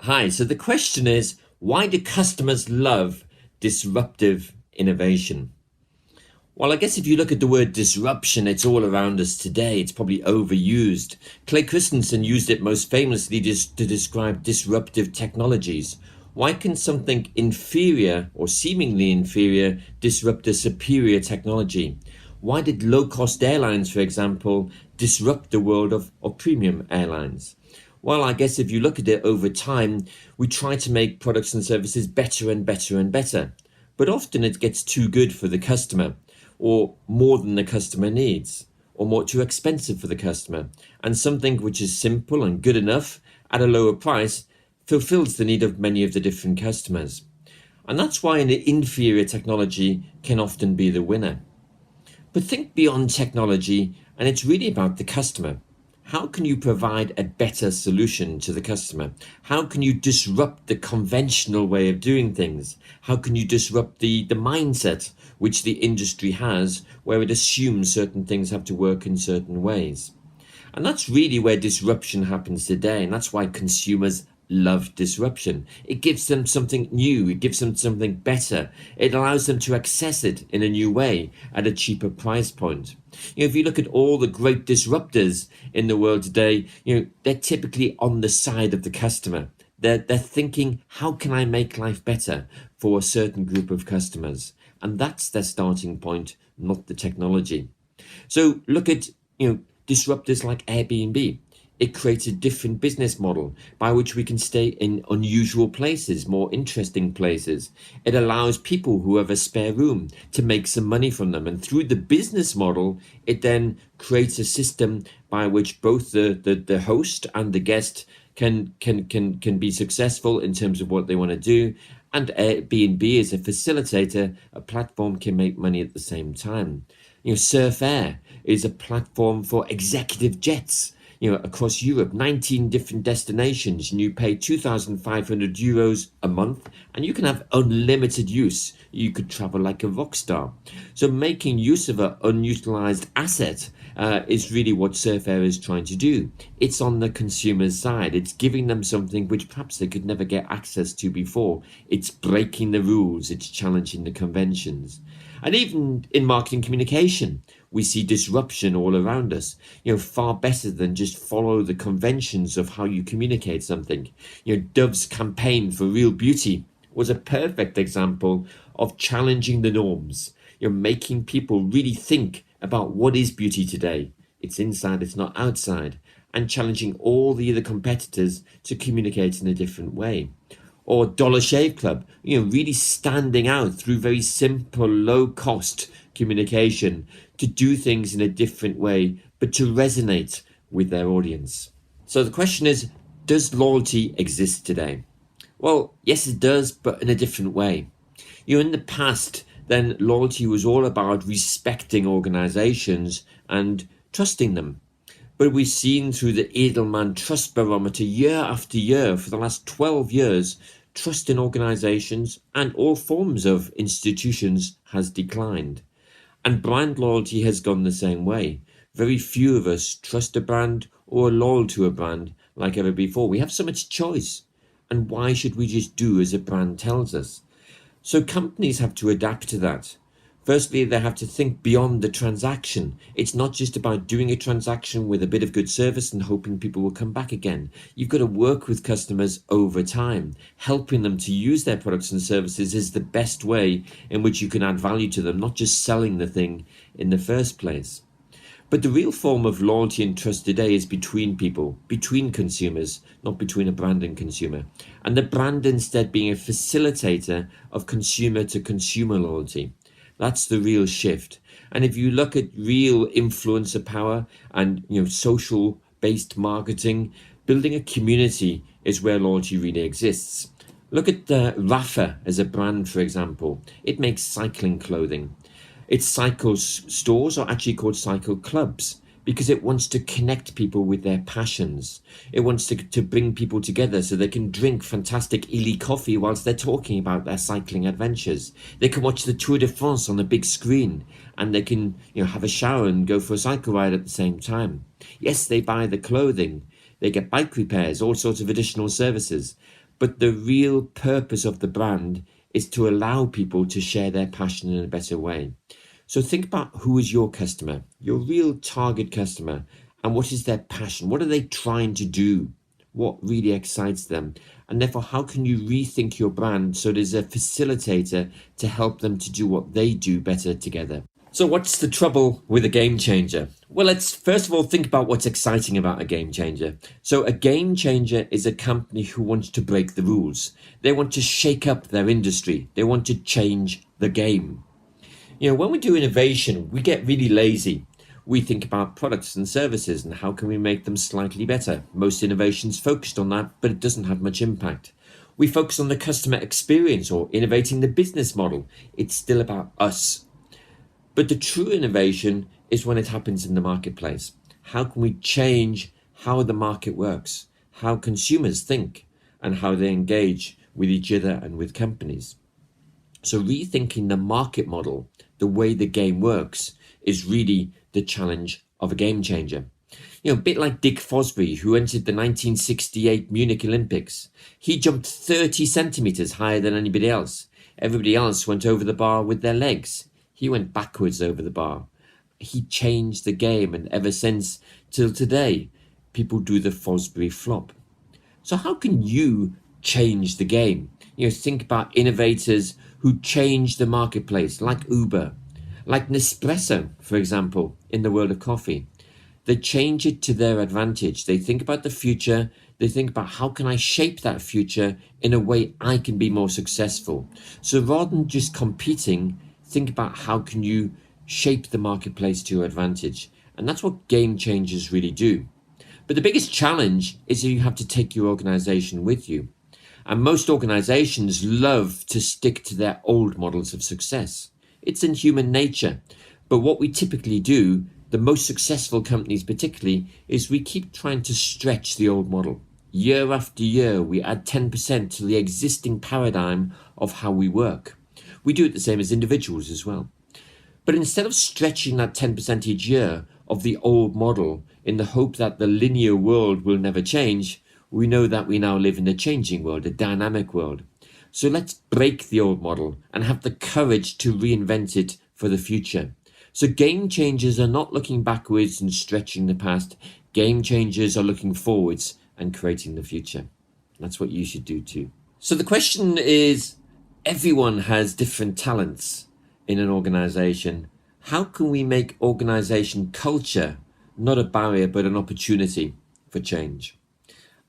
Hi, so the question is, why do customers love disruptive innovation? Well, I guess if you look at the word disruption, it's all around us today. It's probably overused. Clay Christensen used it most famously just to describe disruptive technologies. Why can something inferior or seemingly inferior disrupt a superior technology? Why did low-cost airlines, for example, disrupt the world of premium airlines? Well, I guess if you look at it over time, we try to make products and services better and better and better. But often it gets too good for the customer, or more than the customer needs, or more too expensive for the customer. And something which is simple and good enough at a lower price fulfills the need of many of the different customers. And that's why an inferior technology can often be the winner. But think beyond technology, and it's really about the customer. How can you provide a better solution to the customer? How can you disrupt the conventional way of doing things? How can you disrupt the mindset which the industry has, where it assumes certain things have to work in certain ways? And that's really where disruption happens today. And that's why consumers love disruption. It gives them something new. It gives them something better. It allows them to access it in a new way at a cheaper price point. If you look at all the great disruptors in the world today, they're typically on the side of the customer. They're thinking, how can I make life better for a certain group of customers? And that's their starting point, not the technology. So look at, disruptors like Airbnb. It creates a different business model by which we can stay in unusual places, more interesting places. It allows people who have a spare room to make some money from them. And through the business model, it then creates a system by which both the host and the guest can be successful in terms of what they want to do. And Airbnb as a facilitator, a platform can make money at the same time. Surf Air is a platform for executive jets, across Europe, 19 different destinations, and you pay 2,500 euros a month, and you can have unlimited use. You could travel like a rock star. So making use of an unutilized asset is really what Surf Air is trying to do. It's on the consumer's side. It's giving them something which perhaps they could never get access to before. It's breaking the rules. It's challenging the conventions. And even in marketing communication, we see disruption all around us, far better than just follow the conventions of how you communicate something. Dove's campaign for real beauty was a perfect example of challenging the norms, making people really think about what is beauty today. It's inside, it's not outside, and challenging all the other competitors to communicate in a different way. Or Dollar Shave Club, really standing out through very simple, low cost communication to do things in a different way, but to resonate with their audience. So the question is, does loyalty exist today? Well, yes, it does, but in a different way. In the past, then loyalty was all about respecting organizations and trusting them. But we've seen through the Edelman Trust Barometer year after year for the last 12 years, trust in organizations and all forms of institutions has declined. And brand loyalty has gone the same way. Very few of us trust a brand or are loyal to a brand like ever before. We have so much choice. And why should we just do as a brand tells us? So companies have to adapt to that. Firstly, they have to think beyond the transaction. It's not just about doing a transaction with a bit of good service and hoping people will come back again. You've got to work with customers over time. Helping them to use their products and services is the best way in which you can add value to them, not just selling the thing in the first place. But the real form of loyalty and trust today is between people, between consumers, not between a brand and consumer. And the brand instead being a facilitator of consumer to consumer loyalty. That's the real shift. And if you look at real influencer power and social based marketing, building a community is where loyalty really exists. Look at Rafa as a brand, for example. It makes cycling clothing. Its cycle stores are actually called cycle clubs because it wants to connect people with their passions. It wants to bring people together so they can drink fantastic Illy coffee whilst they're talking about their cycling adventures. They can watch the Tour de France on the big screen and they can have a shower and go for a cycle ride at the same time. Yes, they buy the clothing, they get bike repairs, all sorts of additional services. but the real purpose of the brand is to allow people to share their passion in a better way. So think about who is your customer, your real target customer, and what is their passion? What are they trying to do? What really excites them? And therefore, how can you rethink your brand so there's a facilitator to help them to do what they do better together? So what's the trouble with a game changer? Well, let's first of all think about what's exciting about a game changer. So a game changer is a company who wants to break the rules. They want to shake up their industry. They want to change the game. When we do innovation, we get really lazy. We think about products and services and how can we make them slightly better. Most innovations focused on that, but it doesn't have much impact. We focus on the customer experience or innovating the business model. It's still about us. But the true innovation is when it happens in the marketplace. How can we change how the market works, how consumers think, and how they engage with each other and with companies? So rethinking the market model, the way the game works, is really the challenge of a game changer. A bit like Dick Fosbury, who entered the 1968 Munich Olympics. He jumped 30 centimeters higher than anybody else. Everybody else went over the bar with their legs. He went backwards over the bar. He changed the game, and ever since till today, people do the Fosbury flop. So how can you change the game? Think about innovators who change the marketplace, like Uber, like Nespresso, for example, in the world of coffee. They change it to their advantage. They think about the future. They think about how can I shape that future in a way I can be more successful. So rather than just competing, think about how can you shape the marketplace to your advantage. And that's what game changers really do. But the biggest challenge is that you have to take your organization with you. And most organizations love to stick to their old models of success. It's in human nature. But what we typically do, the most successful companies particularly, is we keep trying to stretch the old model. Year after year, we add 10% to the existing paradigm of how we work. We do it the same as individuals as well. But instead of stretching that 10% each year of the old model in the hope that the linear world will never change, we know that we now live in a changing world, a dynamic world. So let's break the old model and have the courage to reinvent it for the future. So game changers are not looking backwards and stretching the past. Game changers are looking forwards and creating the future. That's what you should do too. So the question is, everyone has different talents in an organization. How can we make organization culture not a barrier but an opportunity for change?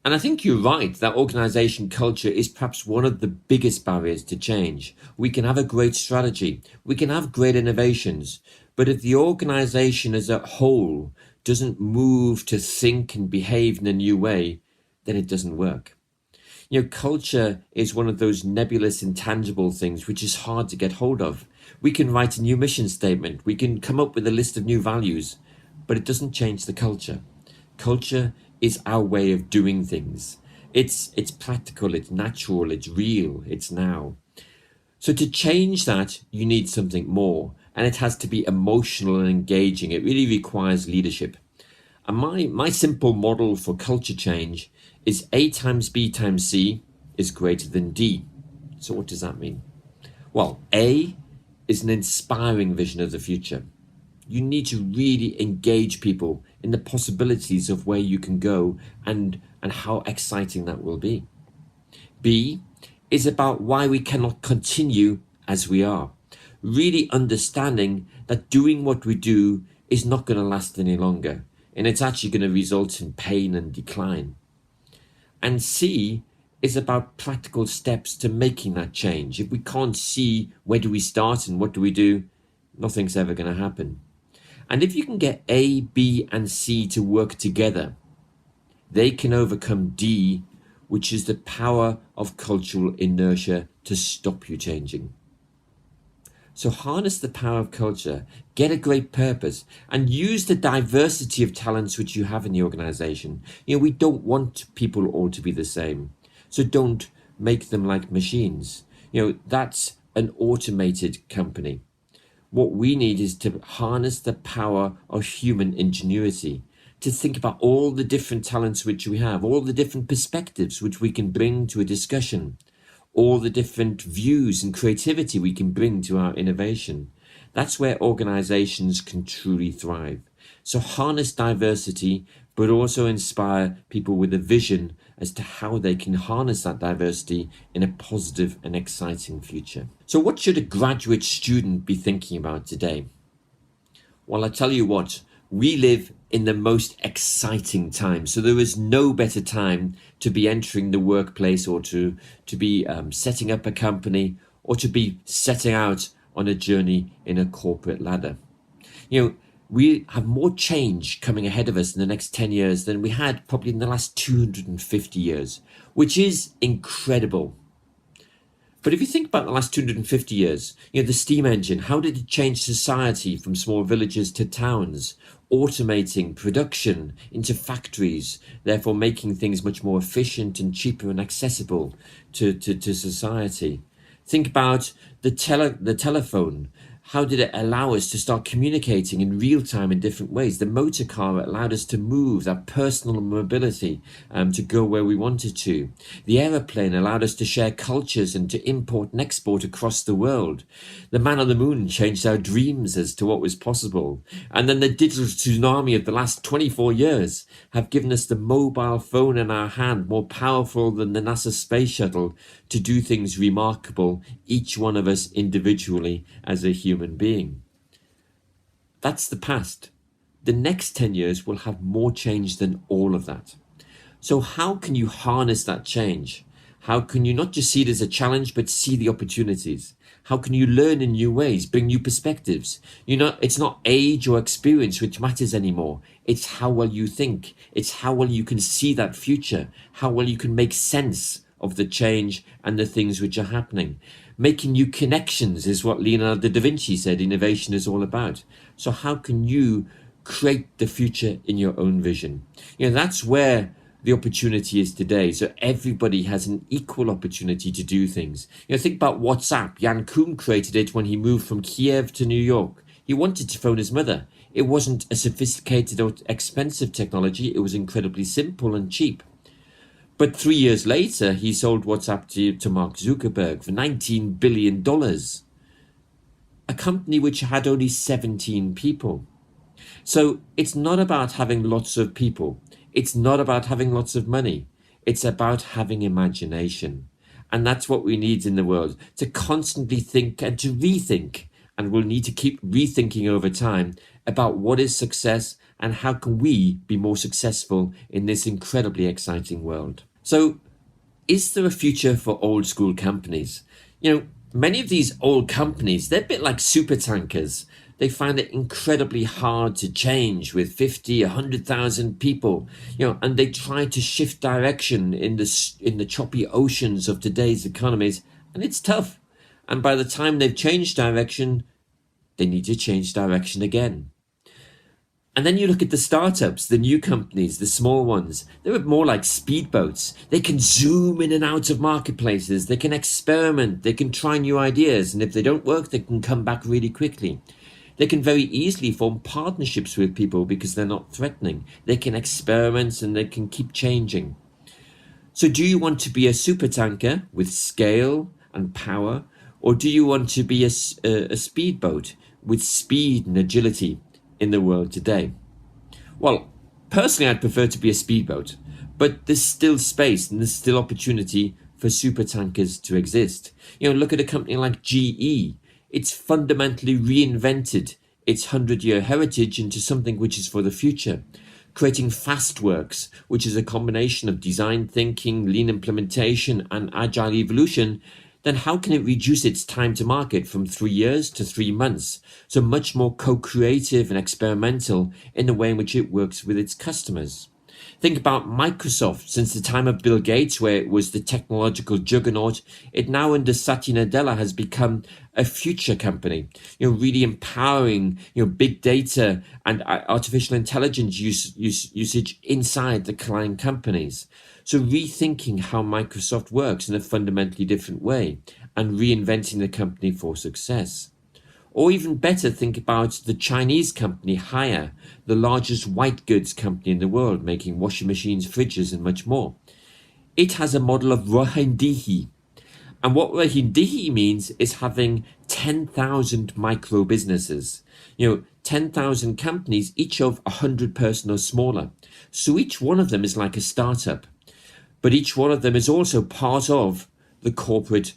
And I think you're right that organization culture is perhaps one of the biggest barriers to change. We can have a great strategy, we can have great innovations, but if the organization as a whole doesn't move to think and behave in a new way, then it doesn't work. Culture is one of those nebulous, intangible things which is hard to get hold of. We can write a new mission statement, we can come up with a list of new values, but it doesn't change the culture. Culture is our way of doing things. It's practical, it's natural, it's real, it's now. So to change that, you need something more, and it has to be emotional and engaging. It really requires leadership. And my simple model for culture change is A times B times C is greater than D. So what does that mean? Well, A is an inspiring vision of the future. You need to really engage people in the possibilities of where you can go and how exciting that will be. B is about why we cannot continue as we are. Really understanding that doing what we do is not going to last any longer, and it's actually going to result in pain and decline. And C is about practical steps to making that change. If we can't see where do we start and what do we do, nothing's ever going to happen. And if you can get A, B, and C to work together, they can overcome D, which is the power of cultural inertia to stop you changing. So harness the power of culture, get a great purpose, and use the diversity of talents which you have in the organization. We don't want people all to be the same. So don't make them like machines. That's an automated company. What we need is to harness the power of human ingenuity, to think about all the different talents which we have, all the different perspectives which we can bring to a discussion, all the different views and creativity we can bring to our innovation. That's where organizations can truly thrive. So harness diversity, but also inspire people with a vision as to how they can harness that diversity in a positive and exciting future. So what should a graduate student be thinking about today? Well, I tell you what, we live in the most exciting time. So there is no better time to be entering the workplace or to be setting up a company or to be setting out on a journey in a corporate ladder. You know, we have more change coming ahead of us in the next 10 years than we had probably in the last 250 years, which is incredible. But if you think about the last 250 years, you know, the steam engine, how did it change society from small villages to towns, automating production into factories, therefore making things much more efficient and cheaper and accessible to society? Think about the telephone. How did it allow us to start communicating in real time in different ways? The motor car allowed us to move, that personal mobility, to go where we wanted to. The aeroplane allowed us to share cultures and to import and export across the world. The man on the moon changed our dreams as to what was possible. And then the digital tsunami of the last 24 years have given us the mobile phone in our hand, more powerful than the NASA space shuttle, to do things remarkable, each one of us individually as a human being. That's the past. The next 10 years will have more change than all of that. So how can you harness that change? How can you not just see it as a challenge, but see the opportunities? How can you learn in new ways, bring new perspectives? You know, it's not age or experience which matters anymore. It's how well you think. It's how well you can see that future, how well you can make sense of the change and the things which are happening. Making new connections is what Leonardo da Vinci said innovation is all about. So how can you create the future in your own vision? You know, that's where the opportunity is today. So everybody has an equal opportunity to do things. You know, think about WhatsApp. Jan Koum created it when he moved from Kiev to New York. He wanted to phone his mother. It wasn't a sophisticated or expensive technology. It was incredibly simple and cheap. But 3 years later, he sold WhatsApp to Mark Zuckerberg for $19 billion. A company which had only 17 people. So it's not about having lots of people. It's not about having lots of money. It's about having imagination. And that's what we need in the world, to constantly think and to rethink. And we'll need to keep rethinking over time about what is success and how can we be more successful in this incredibly exciting world. So is there a future for old school companies? You know, many of these old companies, they're a bit like super tankers. They find it incredibly hard to change with 50, 100,000 people, you know, and they try to shift direction in the choppy oceans of today's economies, and it's tough. And by the time they've changed direction, they need to change direction again. And then you look at the startups, the new companies, the small ones. They're more like speedboats. They can zoom in and out of marketplaces. They can experiment. They can try new ideas. And if they don't work, they can come back really quickly. They can very easily form partnerships with people because they're not threatening. They can experiment and they can keep changing. So do you want to be a supertanker with scale and power? Or do you want to be a speedboat with speed and agility in the world today? Well, personally, I'd prefer to be a speedboat, but there's still space and there's still opportunity for supertankers to exist. You know, look at a company like GE. It's fundamentally reinvented its 100-year heritage into something which is for the future, creating Fastworks, which is a combination of design thinking, lean implementation, and agile evolution. Then how can it reduce its time to market from 3 years to 3 months? So much more co-creative and experimental in the way in which it works with its customers. Think about Microsoft. Since the time of Bill Gates, where it was the technological juggernaut, it now under Satya Nadella has become a future company, you know, really empowering, you know, big data and artificial intelligence usage inside the client companies. So rethinking how Microsoft works in a fundamentally different way and reinventing the company for success. Or even better, think about the Chinese company Haier, the largest white goods company in the world, making washing machines, fridges, and much more. It has a model of rohindihi. And what rohindihi means is having 10,000 micro businesses. 10,000 companies, each of 100 person or smaller. So each one of them is like a startup. But each one of them is also part of the corporate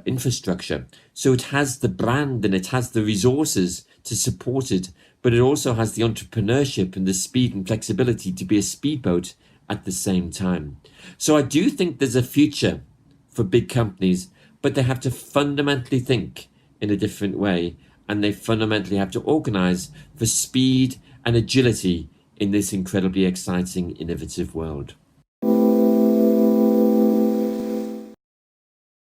infrastructure. So it has the brand and it has the resources to support it, but it also has the entrepreneurship and the speed and flexibility to be a speedboat at the same time. So I do think there's a future for big companies, but they have to fundamentally think in a different way, and they fundamentally have to organize for speed and agility in this incredibly exciting, innovative world.